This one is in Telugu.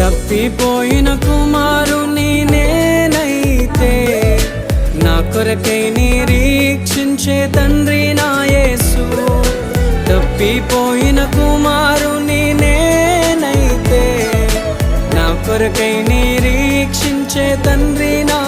తప్పిపోయిన కుమారుని నేనైతే నా కొరకై నిరీక్షించే తండ్రి నా యేసు. తప్పిపోయిన కుమారుని నేనైతే నా కొరకై నిరీక్షించే తండ్రి నా